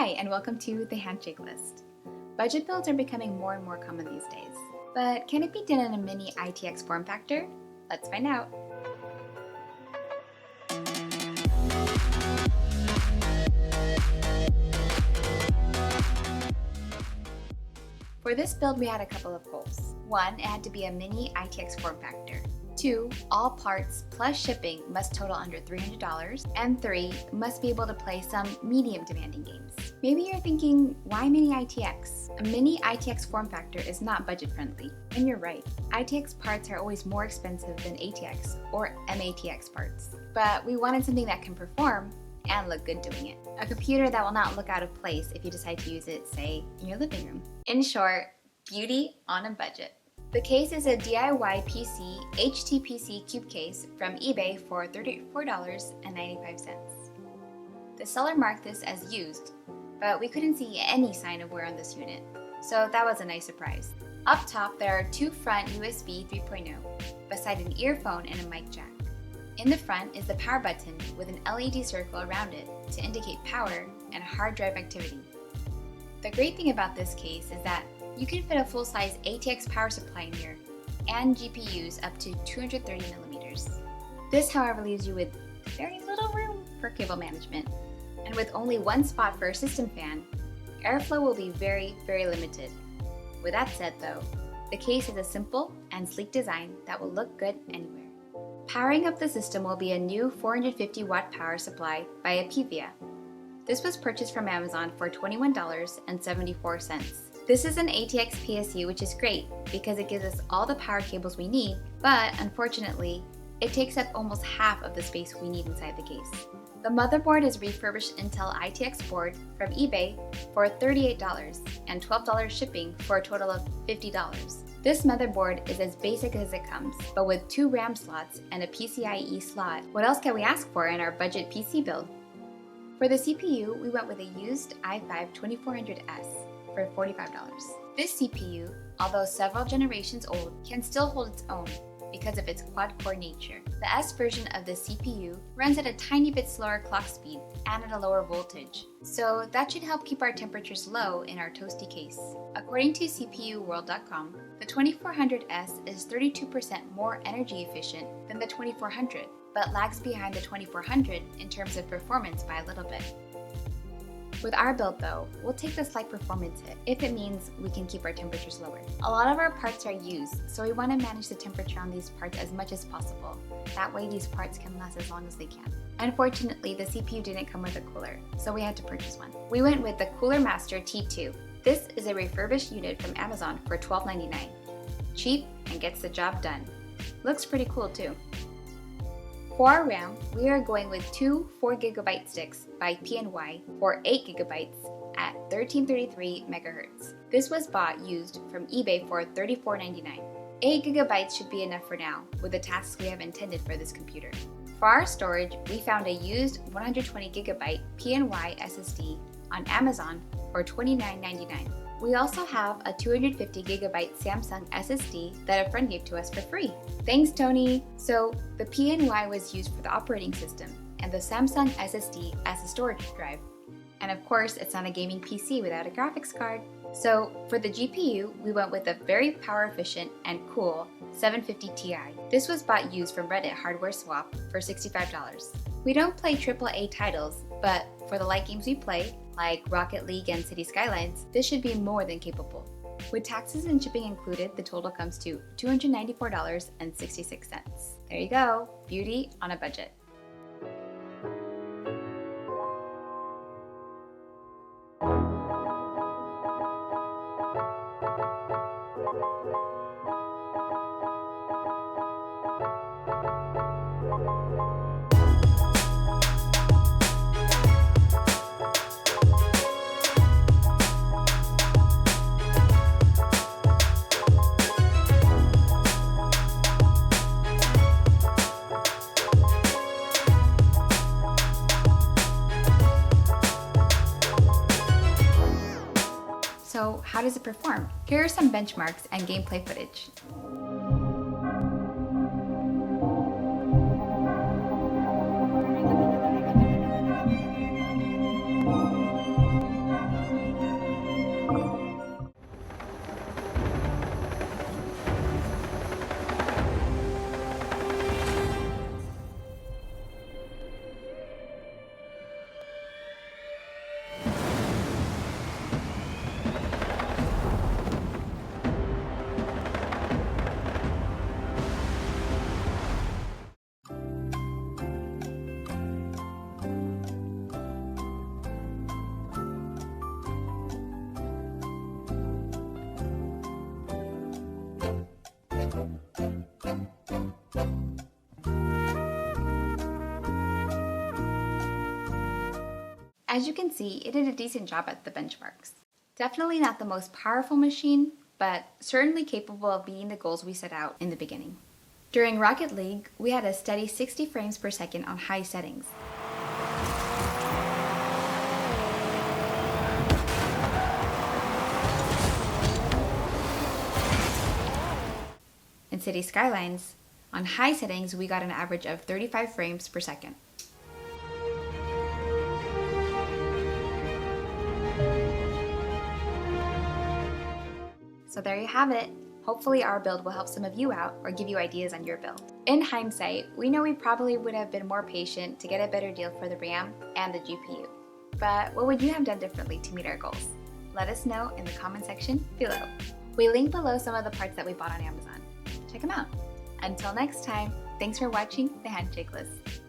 Hi, and welcome to the Handshake List. Budget builds are becoming more and more common these days. But can it be done in a mini ITX form factor? Let's find out. For this build, we had a couple of goals. 1, it had to be a mini ITX form factor. 2, all parts plus shipping must total under $300. And 3, must be able to play some medium demanding games. Maybe you're thinking, why mini ITX? A mini ITX form factor is not budget friendly. And you're right, ITX parts are always more expensive than ATX or MATX parts. But we wanted something that can perform and look good doing it. A computer that will not look out of place if you decide to use it, say, in your living room. In short, beauty on a budget. The case is a DIY PC HTPC cube case from eBay for $34.95. The seller marked this as used, but we couldn't see any sign of wear on this unit, so that was a nice surprise. Up top, there are 2 front USB 3.0, beside an earphone and a mic jack. In the front is the power button with an LED circle around it to indicate power and hard drive activity. The great thing about this case is that you can fit a full-size ATX power supply in here and GPUs up to 230mm. This, however, leaves you with very little room for cable management. And with only one spot for a system fan, airflow will be very, very limited. With that said though, the case is a simple and sleek design that will look good anywhere. Powering up the system will be a new 450-watt power supply by Apivia. This was purchased from Amazon for $21.74. This is an ATX PSU, which is great because it gives us all the power cables we need, but unfortunately, it takes up almost half of the space we need inside the case. The motherboard is refurbished Intel ITX board from eBay for $38 and $12 shipping for a total of $50. This motherboard is as basic as it comes, but with 2 RAM slots and a PCIe slot. What else can we ask for in our budget PC build? For the CPU, we went with a used i5-2400S for $45. This CPU, although several generations old, can still hold its own because of its quad-core nature. The S version of the CPU runs at a tiny bit slower clock speed and at a lower voltage, so that should help keep our temperatures low in our toasty case. According to CPUworld.com, the 2400S is 32% more energy efficient than the 2400, but lags behind the 2400 in terms of performance by a little bit. With our build though, we'll take the slight performance hit if it means we can keep our temperatures lower. A lot of our parts are used, so we want to manage the temperature on these parts as much as possible. That way these parts can last as long as they can. Unfortunately, the CPU didn't come with a cooler, so we had to purchase one. We went with the Cooler Master T2. This is a refurbished unit from Amazon for $12.99. Cheap and gets the job done. Looks pretty cool too. For our RAM, we are going with 2 4GB sticks by PNY for 8GB at 1333 MHz. This was bought used from eBay for $34.99. 8GB should be enough for now, with the tasks we have intended for this computer. For our storage, we found a used 120GB PNY SSD on Amazon for $29.99. We also have a 250GB Samsung SSD that a friend gave to us for free. Thanks, Tony! So the PNY was used for the operating system and the Samsung SSD as a storage drive. And of course, it's not a gaming PC without a graphics card. So for the GPU, we went with a very power efficient and cool 750 Ti. This was bought used from Reddit Hardware Swap for $65. We don't play AAA titles, but for the light games we play, like Rocket League and City Skylines, this should be more than capable. With taxes and shipping included, the total comes to $294.66. There you go, beauty on a budget. So how does it perform? Here are some benchmarks and gameplay footage. As you can see, it did a decent job at the benchmarks. Definitely not the most powerful machine, but certainly capable of meeting the goals we set out in the beginning. During Rocket League, we had a steady 60 frames per second on high settings. In City Skylines, on high settings, we got an average of 35 frames per second. So there you have it. Hopefully our build will help some of you out or give you ideas on your build. In hindsight, we know we probably would have been more patient to get a better deal for the RAM and the GPU. But what would you have done differently to meet our goals? Let us know in the comment section below. We link below some of the parts that we bought on Amazon. Check them out. Until next time, thanks for watching The Handshake List.